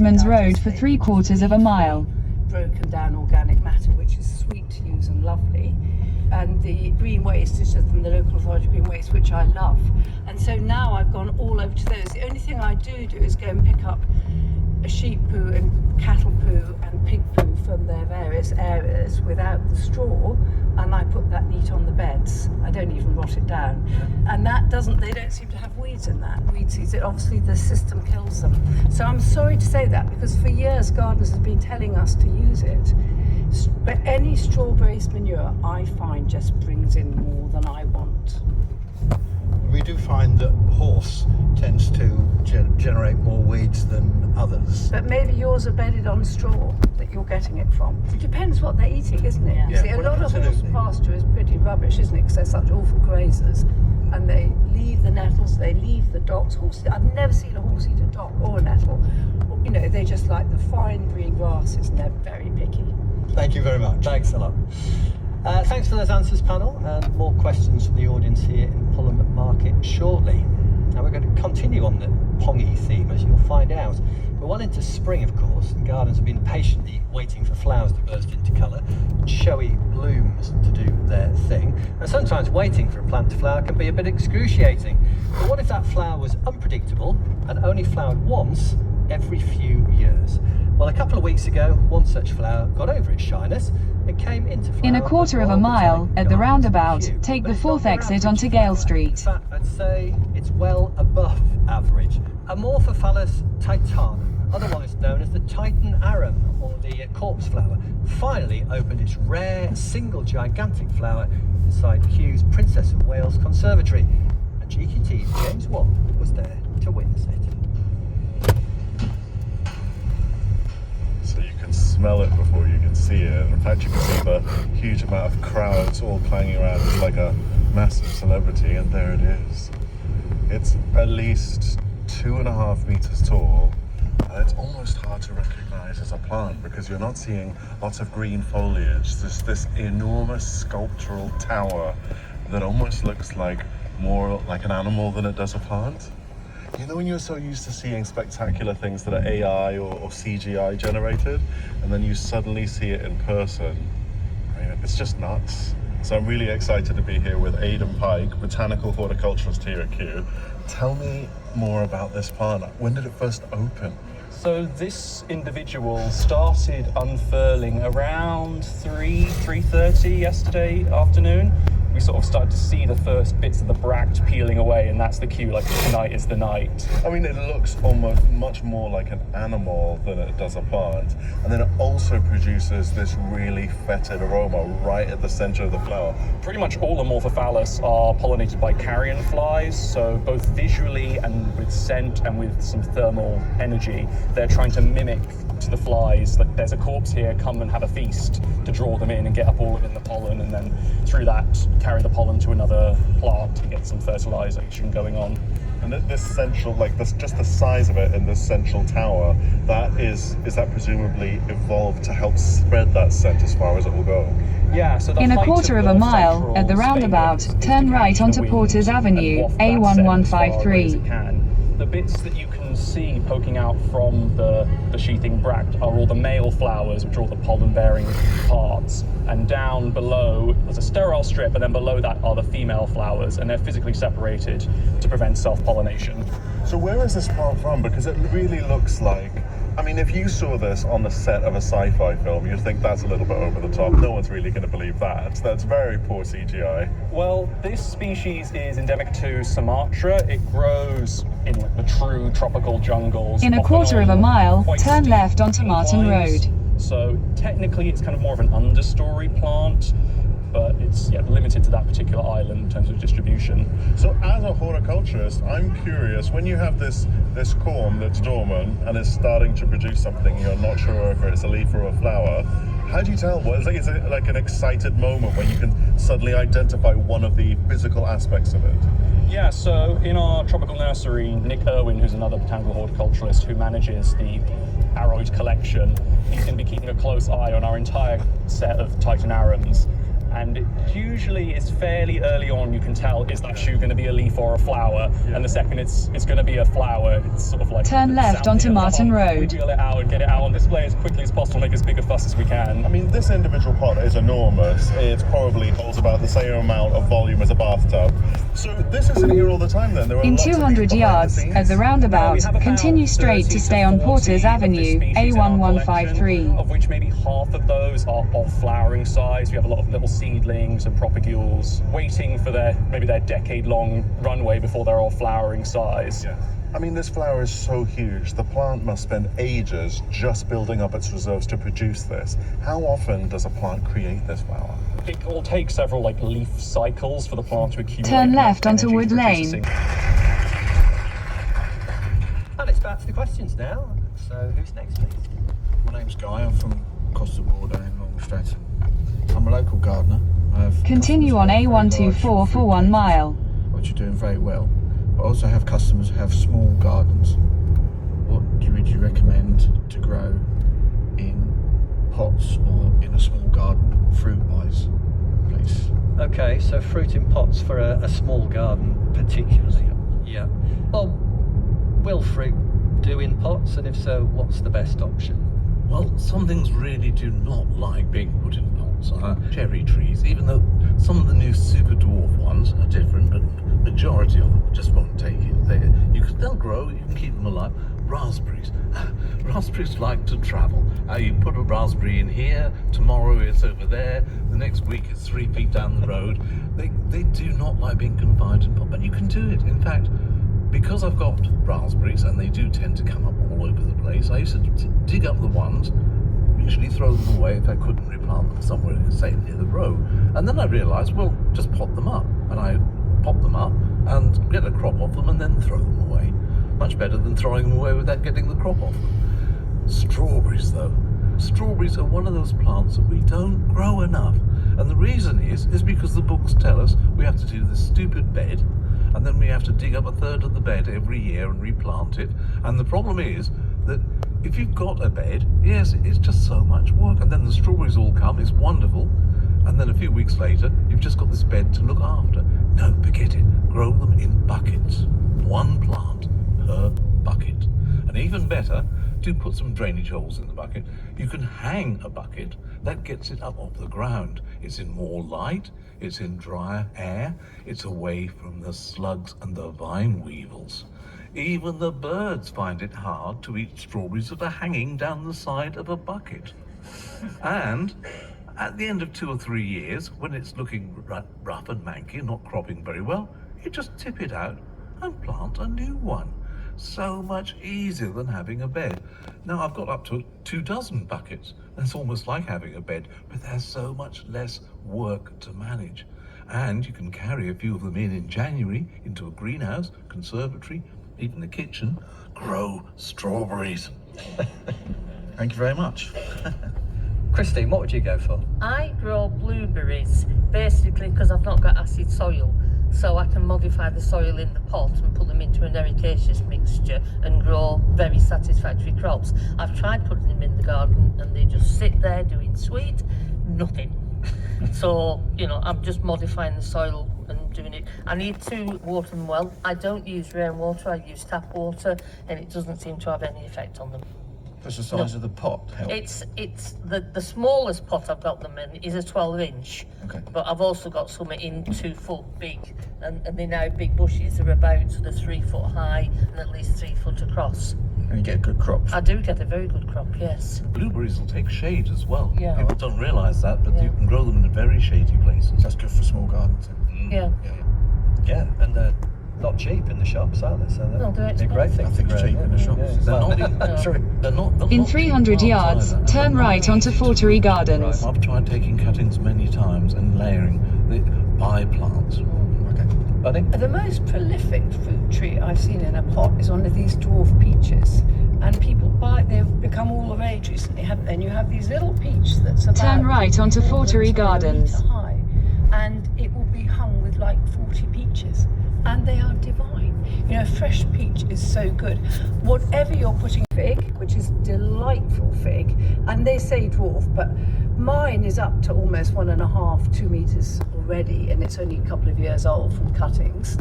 Bushman's Road for 3/4 of a mile. Broken down organic matter, which is sweet to use and lovely. And the green waste is just from the local authority green waste, which I love. And so now I've gone all over to those. The only thing I do is go and pick up a sheep poo and cattle poo and pig poo from their various areas without the straw, and I put that neat on the beds. I don't even rot it down. And that they don't seem to have weeds in that. Weed seeds, obviously the system kills them. So I'm sorry to say that, because for years gardeners have been telling us to use it. But any straw-based manure, I find, just brings in more than I want. We do find that horse tends to generate more weeds than others. But maybe yours are bedded on straw that you're getting it from. It depends what they're eating, isn't it? Yeah. See, a lot of horse pasture is pretty rubbish, isn't it? Because they're such awful grazers. And they leave the nettles, they leave the docks. I've never seen a horse eat a dock or a nettle. You know, they just like the fine green grasses, and they're very picky. Thank you very much. Thanks a lot. Thanks for those answers, panel, and more questions from the audience here in Pulham Market shortly. Now we're going to continue on the pongy theme, as you'll find out. We're well into spring, of course, and gardens have been patiently waiting for flowers to burst into colour, and showy blooms to do their thing. And sometimes waiting for a plant to flower can be a bit excruciating. But what if that flower was unpredictable and only flowered once every few years? Well, a couple of weeks ago, one such flower got over its shyness and came into flower. In 1/4 of a mile, at the roundabout, take the 4th exit onto Gale Street. In fact, I'd say it's well above average. Amorphophallus titanum, otherwise known as the Titan arum, or the corpse flower, finally opened its rare single gigantic flower inside Kew's Princess of Wales Conservatory, and GQT's James Watt was there to witness it. So you can smell it before you can see it. In fact, you can see the huge amount of crowds all clanging around. It's like a massive celebrity, and there it is. It's at least 2.5 meters tall, and it's almost hard to recognize as a plant because you're not seeing lots of green foliage. There's this enormous sculptural tower that almost looks like more like an animal than it does a plant. You know when you're so used to seeing spectacular things that are AI or CGI generated, and then you suddenly see it in person? I mean, it's just nuts. So I'm really excited to be here with Aidan Pike, botanical horticulturist here at Kew. Tell me more about this plant. When did it first open? So this individual started unfurling around 3:30 yesterday afternoon. We sort of started to see the first bits of the bract peeling away, and that's the cue, like tonight is the night. I mean, it looks almost much more like an animal than it does a plant. And then it also produces this really fetid aroma right at the center of the flower. Pretty much all Amorphophallus are pollinated by carrion flies, so both visually and with scent and with some thermal energy, they're trying to mimic to the flies that there's a corpse here, come and have a feast, to draw them in and get up all of it in the pollen, and then through that carry the pollen to another plant and get some fertilization going on. And this central, like this, just the size of it in this central tower, is that presumably evolved to help spread that scent as far as it will go? Yeah, so In 1/4 of a mile, at the roundabout, turn right onto Porters Avenue, A1153. The bits that you can see poking out from the sheathing bract are all the male flowers, which are all the pollen-bearing parts. And down below, there's a sterile strip, and then below that are the female flowers, and they're physically separated to prevent self-pollination. So where is this plant from? Because it really looks like, I mean, if you saw this on the set of a sci-fi film, you'd think that's a little bit over the top. No one's really going to believe that. That's very poor CGI. Well, this species is endemic to Sumatra. It grows in like the true tropical jungles. In 1/4 of a mile, turn left onto Martin Road. So technically it's kind of more of an understory plant, but it's limited to that particular island in terms of distribution. So as a horticulturist, I'm curious, when you have this corm that's dormant and is starting to produce something, you're not sure if it's a leaf or a flower, how do you tell? Is it like an excited moment when you can suddenly identify one of the physical aspects of it? Yeah, so in our tropical nursery, Nick Irwin, who's another botanical horticulturist who manages the Aroid collection, he's going to be keeping a close eye on our entire set of Titan arums. and it usually is fairly early on. You can tell, is that shoe going to be a leaf or a flower? And the second it's going to be a flower, it's sort of like Turn left onto Martin Road. We wheel it out and get it out on display as quickly as possible, make as big a fuss as we can. I mean, this individual pot is enormous. It probably holds about the same amount of volume as a bathtub. So this isn't here all the time then? There are In lots of 200 these behind the yards, scenes? at the roundabout, We have about continue straight 30 to stay on 40 Porters of Avenue, this species in our A1153. collection, of which maybe half of those are of flowering size. We have a lot of little seedlings and propagules waiting for their decade-long runway before they're all flowering size. Yeah. I mean, this flower is so huge. The plant must spend ages just building up its reserves to produce this. How often does a plant create this flower? It will take several leaf cycles for the plant to accumulate. Turn enough left onto energy Wood to produce a Lane. single- And it's back to the questions now. So who's next, please? My name's Guy. I'm from Costa Border in Long Stratton. I'm a local gardener. I have Continue on customers who have very A124 large for 1 mile. which are doing very well. But I also have customers who have small gardens. What would you recommend to grow in pots or in a small garden, fruit-wise, please? Okay, so fruit in pots for a small garden, particularly. Yeah. Well, will fruit do in pots, and if so, what's the best option? Well, some things really do not like being put in pots. Cherry trees, even though some of the new super dwarf ones are different, but majority of them just won't take it. They'll grow, you can keep them alive. Raspberries. Raspberries like to travel. You put a raspberry in here, tomorrow it's over there, the next week it's 3 feet down the road. They do not like being confined in pot, but you can do it. In fact, because I've got raspberries and they do tend to come up all over the place, I used to dig up the ones, usually throw them away if I couldn't replant them somewhere, say near the row. And then I realised, well, just pot them up. And I pop them up and get a crop off them and then throw them away. Much better than throwing them away without getting the crop off them. Strawberries though. Strawberries are one of those plants that we don't grow enough. And the reason is because the books tell us we have to do this stupid bed, and then we have to dig up a third of the bed every year and replant it. And the problem is that if you've got a bed, yes, it's just so much work. And then the strawberries all come, it's wonderful. And then a few weeks later, you've just got this bed to look after. No, forget it. Grow them in buckets. One plant per bucket. And even better, do put some drainage holes in the bucket. You can hang a bucket. That gets it up off the ground. It's in more light, it's in drier air, it's away from the slugs and the vine weevils. Even the birds find it hard to eat strawberries that are hanging down the side of a bucket. And at the end of 2 or 3 years, when it's looking rough and manky and not cropping very well, you just tip it out and plant a new one. So much easier than having a bed. Now I've got up to 24 buckets. It's almost like having a bed, but there's so much less work to manage. And you can carry a few of them in January into a greenhouse, conservatory, even the kitchen. Grow strawberries. Thank you very much. Christine, what would you go for? I grow blueberries basically because I've not got acid soil, so I can modify the soil in the pot and put them into an ericaceous mixture and grow very satisfactory crops. I've tried putting them in the garden and they just sit there doing sweet, nothing. So, I'm just modifying the soil and doing it. I need to water them well. I don't use rainwater, I use tap water, and it doesn't seem to have any effect on them. Does the size of the pot help? It's the smallest pot I've got them in is a 12-inch. Okay. But I've also got some in 2 foot big, and they're now big bushes. They're about sort of 3 foot high and at least 3 foot across. And you get a good crop. I do get a very good crop, yes. Blueberries will take shade as well. Yeah. People don't realise that, but Yeah. you can grow them in very shady places. That's good for small gardens. Yeah. Yeah, and they're not cheap in the shops, are they? So No, they're a great thing. I think to it's grow, cheap in the yeah, shops. yeah. They're Well, not, true. they're not In cheap 300 plants yards, either. turn right onto Fortery Gardens. I've tried taking cuttings many times and layering by plants. Okay. Buddy? The most prolific fruit tree I've seen in a pot is one of these dwarf peaches. And people buy, they've become all the rage recently, haven't they? And you have these little peach that's about Turn right onto Fortery 1 Gardens. metre high, and it will be hung with like 40 peaches, and they are divine. You know, fresh peach is so good. Whatever you're putting, fig, which is delightful fig, and they say dwarf, but mine is up to almost 1.5, 2 meters already, and it's only a couple of years old from cuttings.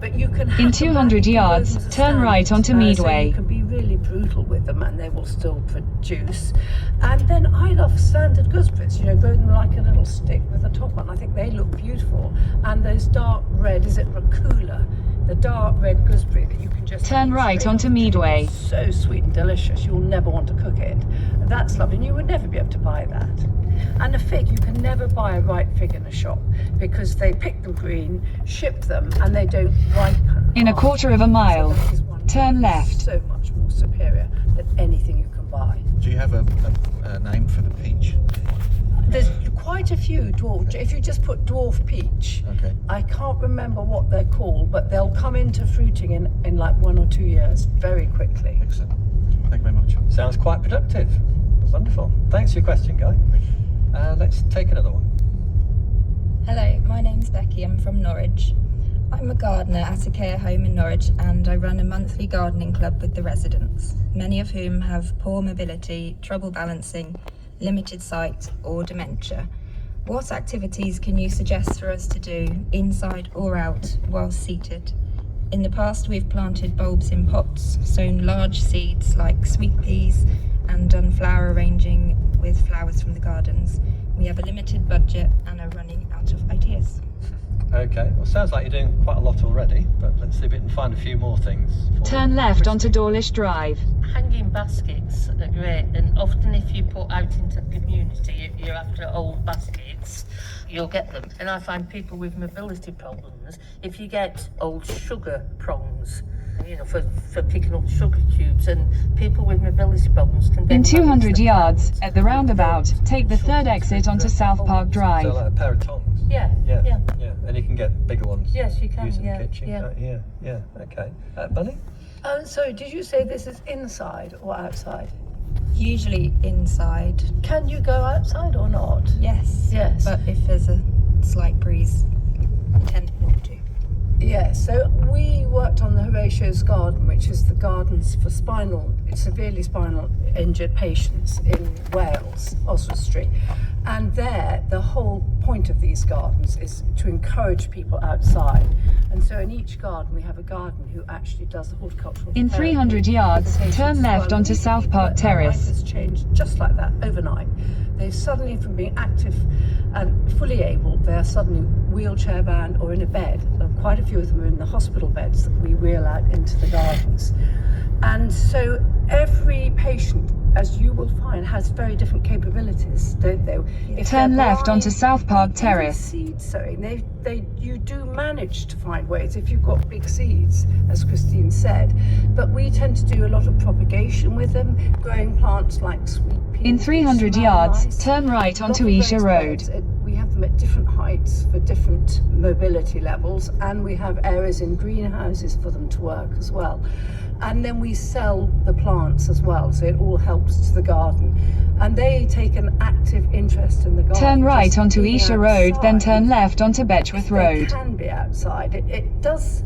But you can In 200 yards, turn right onto So Meadway. you can be really brutal with them, and they will still produce. And then I love standard gooseberries. You know, grow them like a little stick with a top on. I think they look beautiful. And those dark red, is it Racula? The dark red gooseberry that you can just Turn eat right straight onto off the tree. Meadway. It's so sweet and delicious. You'll never want to cook it. That's lovely, and you would never be able to buy that. And a fig, you can never buy a ripe fig in a shop because they pick them green, ship them, and they don't ripen. In a quarter of a mile, So that is one turn thing that's left. So much more superior than anything you can buy. Do you have a name for the peach? There's quite a few dwarf. If you just put dwarf peach, Okay. I can't remember what they're called, but they'll come into fruiting in like 1 or 2 years, very quickly. Excellent. Thank you very much. Sounds quite productive. Wonderful. Thanks for your question, Guy. Let's take another one. Hello, my name's Becky. I'm from Norwich. I'm a gardener at a care home in Norwich, and I run a monthly gardening club with the residents, many of whom have poor mobility, trouble balancing, limited sight or dementia. What activities can you suggest for us to do, inside or out, while seated? In the past, we've planted bulbs in pots, sown large seeds like sweet peas, and done flower arranging with flowers from the gardens. We have a limited budget and are running out of ideas. Okay, well, sounds like you're doing quite a lot already, but let's see if we can find a few more things. Turn left onto Dawlish Drive. Hanging baskets are great, and often if you put out into the community, you're after old baskets, you'll get them. And I find people with mobility problems, if you get old sugar prongs, you know, for picking up sugar cubes, and people with mobility problems can then In 200 manage them. yards, at the roundabout, take the third exit onto South Park So Drive. like a pair of tongs. Yeah, Yeah, yeah. yeah. And you can get bigger ones. Yes, you can, Use in yeah, the kitchen. yeah. Yeah. Okay. Bunny? So did you say this is inside or outside? Usually inside, Can you go outside or not? yes. Yes. But if there's a slight breeze, I tend not to. Yes, so we worked on the Horatio's Garden, which is the gardens for severely spinal injured patients in Wales, Oswestry. And there, the whole point of these gardens is to encourage people outside. And so in each garden, we have a gardener who actually does the horticultural In therapy 300 for yards, the patients turn as left well. onto These South people, Park their life Terrace. has changed just like that, overnight. They suddenly, from being active and fully able, they are suddenly wheelchair bound or in a bed. And quite a few of them are in the hospital beds that we wheel out into the gardens. And so every patient, as you will find, has very different capabilities, don't they? If Turn they're left onto blind, South Park even Terrace. Seed sowing, you do manage to find ways if you've got big seeds, as Christine said. But we tend to do a lot of propagation with them, growing plants like sweet peas. In 300 smell yards, nice. turn right onto Lot of Esher raised Road. beds. We have them at different heights for different mobility levels, and we have areas in greenhouses for them to work as well. And then we sell the plants as well, so it all helps to the garden. And they take an active interest in the garden. Turn right just onto being Esher Road, then outside. turn left onto Betchworth They Road. can be outside. It does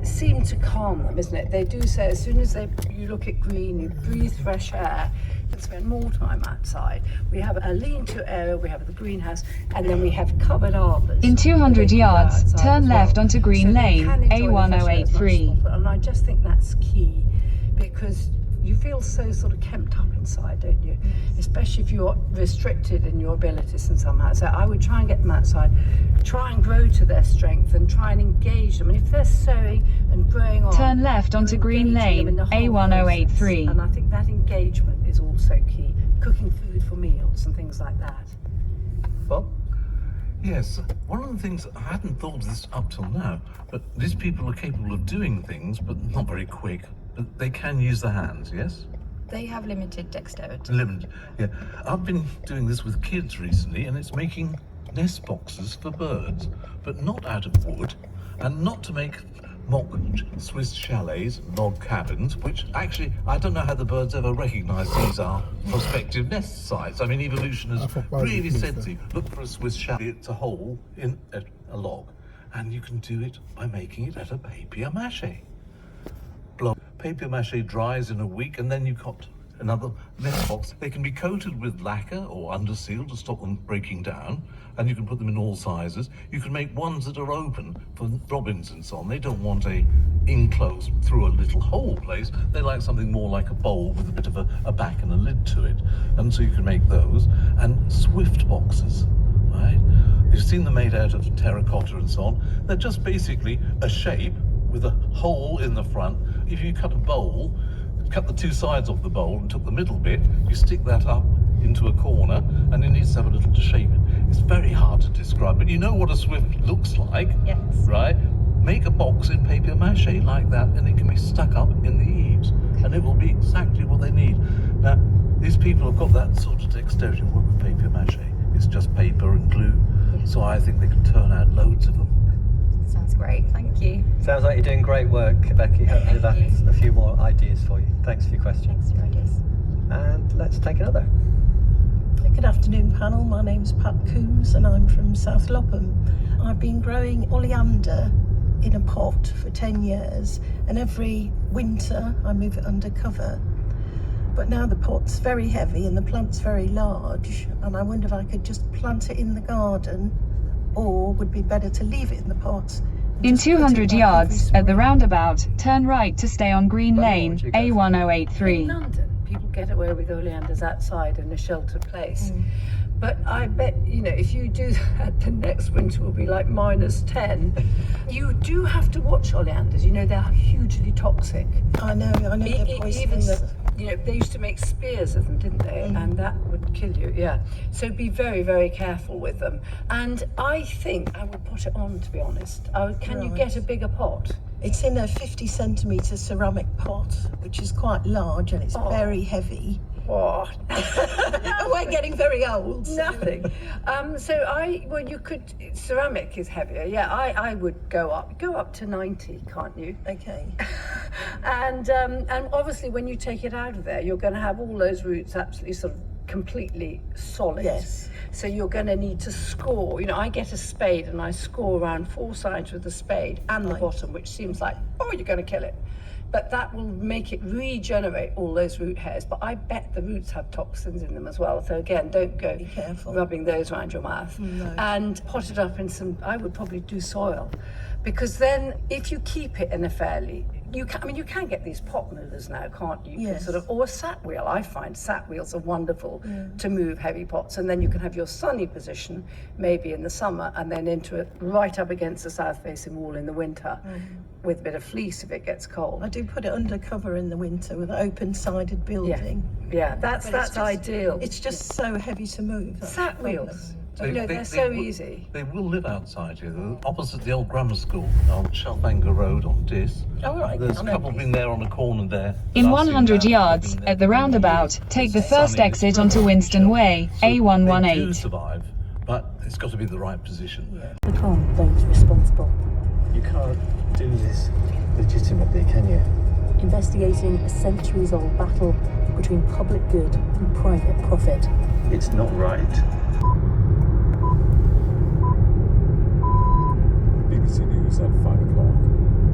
seem to calm them, isn't it? They do say as soon as you look at green, you breathe fresh air, and spend more time outside. We have a lean-to area, we have the greenhouse, and then we have covered arbours. In 200 They can go yards, outside turn as left well. onto Green So they Lane, can enjoy the fresh air as much as A1083. possible. And I just think that's key, because you feel so sort of kempt up inside, don't you? Especially if you're restricted in your abilities and somehow. So I would try and get them outside, try and grow to their strength and try and engage them. And if they're sowing and growing on, Turn left onto you're Green engaging them in Lane, the whole A1083. process. And I think that engagement is also key. Cooking food for meals and things like that. Bob? Yes, one of the things I hadn't thought of this up till now, but these people are capable of doing things, but not very quick. But they can use their hands, yes? They have limited dexterity. Limited, yeah. I've been doing this with kids recently, and it's making nest boxes for birds, but not out of wood, and not to make mock Swiss chalets, log cabins, which actually, I don't know how the birds ever recognise these are prospective nest sites. I mean, evolution has really said to you, look for a Swiss chalet, it's a hole in a log, and you can do it by making it out of papier-mâché. papier-mâché dries in a week, and then you've got another net box. They can be coated with lacquer or under seal to stop them breaking down, and you can put them in all sizes. You can make ones that are open for robins and so on. They don't want a enclosed through a little hole place. They like something more like a bowl with a bit of a back and a lid to it. And so you can make those. And Swift boxes, right? You've seen them made out of terracotta and so on. They're just basically a shape with a hole in the front. If you cut a bowl, cut the two sides of the bowl and took the middle bit, you stick that up into a corner, and it needs to have a little to shape it. It's very hard to describe, but you know what a Swift looks like, Yes. right? Make a box in papier-mâché like that, and it can be stuck up in the eaves, and it will be exactly what they need. Now, these people have got that sort of dexterity to work with papier-mâché. It's just paper and glue, so I think they can turn out loads of them. Sounds great, thank you. Sounds like you're doing great work, Becky. Hopefully Thank you. that's a few more ideas for you. Thanks for your question. Thanks for your ideas. And let's take another. Good afternoon, panel. My name's Pat Coombs and I'm from South Lopham. I've been growing oleander in a pot for 10 years, and every winter I move it under cover. But now the pot's very heavy and the plant's very large, and I wonder if I could just plant it in the garden, or would it be better to leave it in the pot? and In just put it 200 back yards, every at the spring? roundabout, turn right to stay on Green Well, Lane, would you go for? In A1083. London, people get away with oleanders outside in a sheltered place. But I bet, if you do that, the next winter will be like -10. You do have to watch oleanders. They're hugely toxic. I know they're Even poisonous. they used to make spears of them, didn't they? And that would kill you, yeah. So be very, very careful with them. And I think I would put it on, to be honest. Can you get a bigger pot? It's in a 50 centimetre ceramic pot, which is quite large and it's very heavy. Oh, We're getting very old. nothing. You could, ceramic is heavier. Yeah, I would go up to 90, can't you? Okay. And obviously when you take it out of there, you're going to have all those roots absolutely sort of completely solid. Yes. So you're going to need to score. I get a spade and I score around 4 sides with the spade and the Right. bottom, which seems like, you're going to kill it. But that will make it regenerate all those root hairs. But I bet the roots have toxins in them as well. So again, don't go Be careful. rubbing those around your mouth. No. And pot it up in I would probably do soil. Because then if you keep it in a fairly, you can get these pot movers now, can't you? Yes. Or a sat wheel. I find sat wheels are wonderful to move heavy pots. And then you can have your sunny position, maybe in the summer, and then into it right up against the south-facing wall in the winter, with a bit of fleece if it gets cold. I do put it under cover in the winter with an open-sided building. Yeah, that's But it's just- ideal. It's just so heavy to move. that's sat the problem. wheels. They're so easy. They will live outside here. They're opposite the old grammar school on Shelfanger Road on Diss. Oh, right. There's I a know couple Diss. been there on the corner there. In Last seen 100 that, yards, been there. at the roundabout, take the first Sunny, exit it's onto very Winston sheltered. Way, So They do A118. survive, but it's got to be the right position. You can't blame those responsible. You can't do this legitimately, can you? Investigating a centuries-old battle between public good and private profit. It's not right. BBC News at 5 o'clock.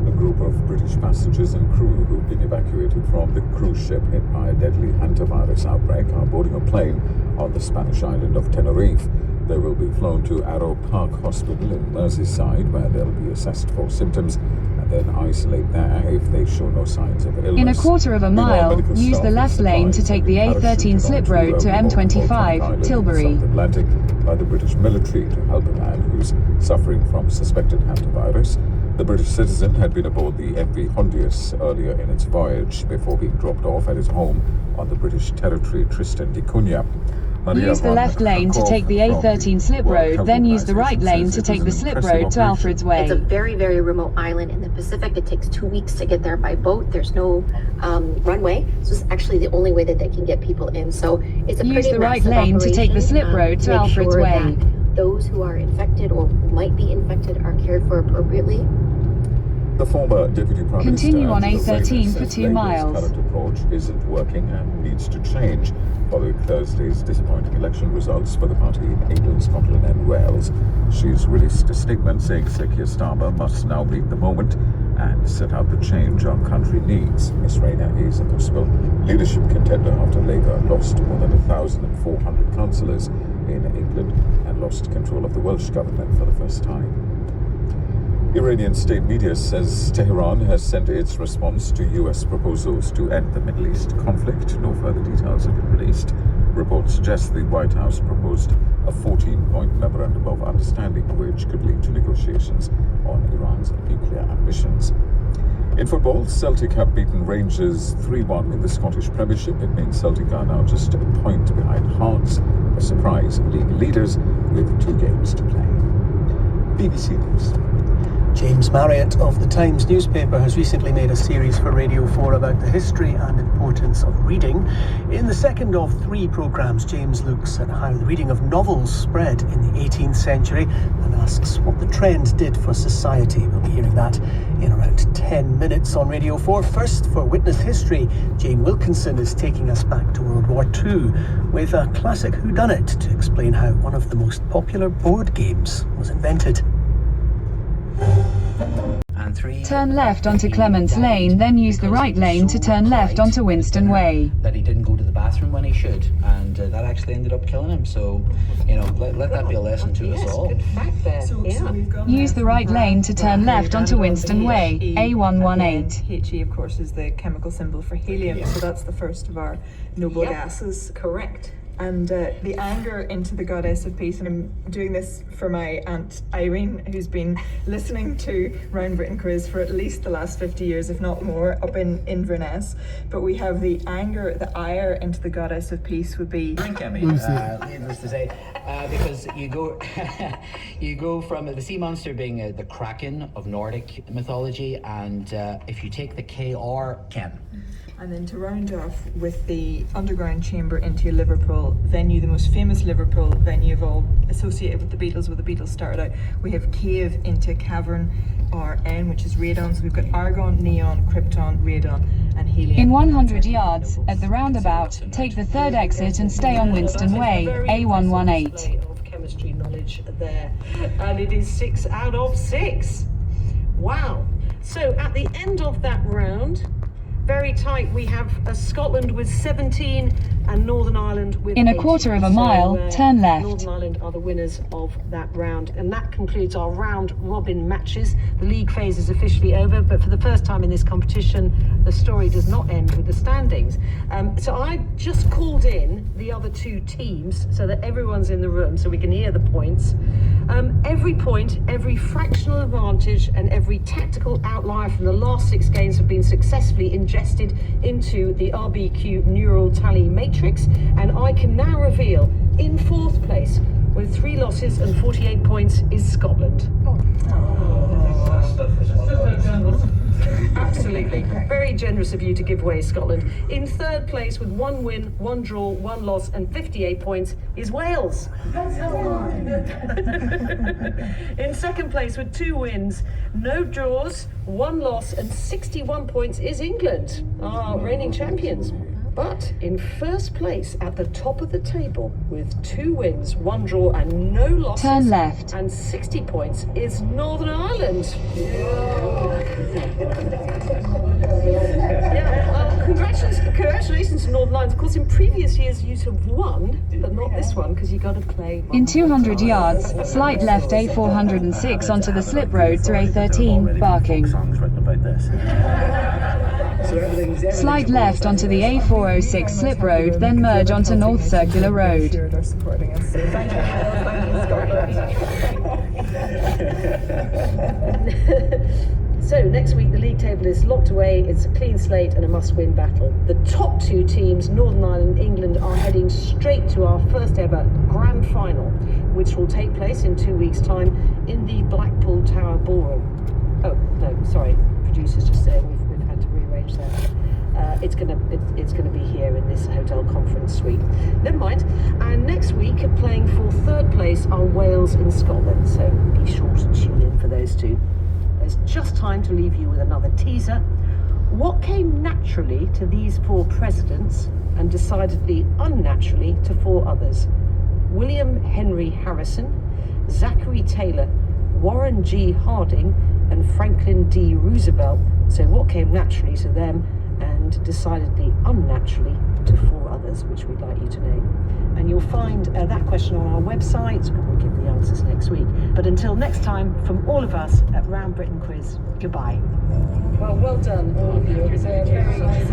A group of British passengers and crew who've been evacuated from the cruise ship hit by a deadly hantavirus outbreak are boarding a plane on the Spanish island of Tenerife. They will be flown to Arrow Park Hospital in Merseyside, where they'll be assessed for symptoms and then isolate there if they show no signs of illness. In a quarter of a Meanwhile, mile, medical use staff the is left lane to take the supplied A13 parachuted slip onto road to a remote M25, Falkland Island in Tilbury. the South Atlantic by the British military to help a man who's suffering from suspected hantavirus. The British citizen had been aboard the MV Hondius earlier in its voyage before being dropped off at his home on the British territory Tristan da Cunha. Use the left lane to take the A13 slip road, then use the right lane to take the slip road to Alfred's Way. It's a very, very remote island in the Pacific. It takes 2 weeks to get there by boat. There's no runway, so it's actually the only way that they can get people in. So it's a Use pretty the right massive lane to take the operation, slip road to make Alfred's sure Way. that those who are infected or might be infected are cared for appropriately. The former Deputy Prime Continue Minister on Angela A13 Rayner for says 2 Labour's miles. current approach isn't working and needs to change following Thursday's disappointing election results for the party in England, Scotland and Wales. She's released a statement saying Sir Keir Starmer must now meet the moment and set out the change our country needs. Ms Rayner is a possible leadership contender after Labour lost more than 1,400 councillors in England and lost control of the Welsh government for the first time. Iranian state media says Tehran has sent its response to US proposals to end the Middle East conflict. No further details have been released. Reports suggest the White House proposed a 14-point memorandum of understanding which could lead to negotiations on Iran's nuclear ambitions. In football, Celtic have beaten Rangers 3-1 in the Scottish Premiership. It means Celtic are now just a point behind Hearts, the surprise league leaders, with 2 games to play. BBC News. James Marriott of the Times newspaper has recently made a series for Radio 4 about the history and importance of reading. In the second of 3 programmes, James looks at how the reading of novels spread in the 18th century and asks what the trend did for society. We'll be hearing that in around 10 minutes on Radio 4. First, for Witness History, Jane Wilkinson is taking us back to World War II with a classic whodunit to explain how one of the most popular board games was invented. Turn left onto Clements Lane, then use the right lane to turn left onto Winston Way. That he didn't go to the bathroom when he should, and that actually ended up killing him. So, let that be a lesson to us all. Good fact there. Use the right lane to turn left onto Winston Way, A118. He, of course, is the chemical symbol for helium, so that's the first of our noble gases. Correct. And the anger into the goddess of peace, and I'm doing this for my Aunt Irene, who's been listening to Round Britain Quiz for at least the last 50 years, if not more, up in Inverness. But we have the anger, the ire into the goddess of peace would be... Needless to say, because you go from the sea monster being the Kraken of Nordic mythology, and if you take the KR, Ken. And then to round off with the underground chamber into Liverpool venue, the most famous Liverpool venue of all, associated with the Beatles, where the Beatles started out. We have cave into cavern, or N, which is radon. So we've got argon, neon, krypton, radon, and helium. In 100 yards, at the roundabout, take the 3rd exit and stay on Winston Way, A118. Of chemistry knowledge there, and it is 6 out of 6. Wow. So at the end of that round, very tight, we have Scotland with 17 and Northern Ireland with 18. In a quarter of a mile, turn left. Northern Ireland are the winners of that round, and that concludes our round robin matches. The league phase is officially over, but for the first time in this competition, the story does not end with the standings. So I just called in the other 2 teams so that everyone's in the room so we can hear the points. Every point, every fractional advantage, and every tactical outlier from the last 6 games have been successfully ingested into the RBQ neural tally matrix, and I can now reveal in 4th place with 3 losses and 48 points is Scotland. Absolutely. Very generous of you to give away Scotland. In 3rd place with 1 win, 1 draw, 1 loss and 58 points is Wales. In 2nd place with 2 wins, no draws, 1 loss and 61 points is England, our reigning champions. But in 1st place at the top of the table with 2 wins, 1 draw and no losses, turn left, and 60 points is Northern Ireland. Congratulations to Northern Ireland. Of course, in previous years you have won, but not this one because you got to play. In 200 yards, slight left A406 onto the slip road through A13, Barking. Slide left onto the A406 slip road, then merge onto North Circular Road. So next week the league table is locked away, it's a clean slate and a must-win battle. The top 2 teams, Northern Ireland and England, are heading straight to our first ever grand final, which will take place in 2 weeks' time in the Blackpool Tower Ballroom. Oh, no, sorry, producer's just saying we've had to rearrange that. It's gonna be here in this hotel conference suite. Never mind. And next week, playing for 3rd place are Wales and Scotland, so be sure to tune in for those 2. There's just time to leave you with another teaser. What came naturally to these 4 presidents and decidedly unnaturally to 4 others? William Henry Harrison, Zachary Taylor, Warren G. Harding, and Franklin D. Roosevelt. So what came naturally to them and decidedly unnaturally to 4 others, which we'd like you to name. And you'll find that question on our website, and we'll give the answers next week. But until next time, from all of us at Round Britain Quiz, goodbye. Well done, all of you. It was a very nice.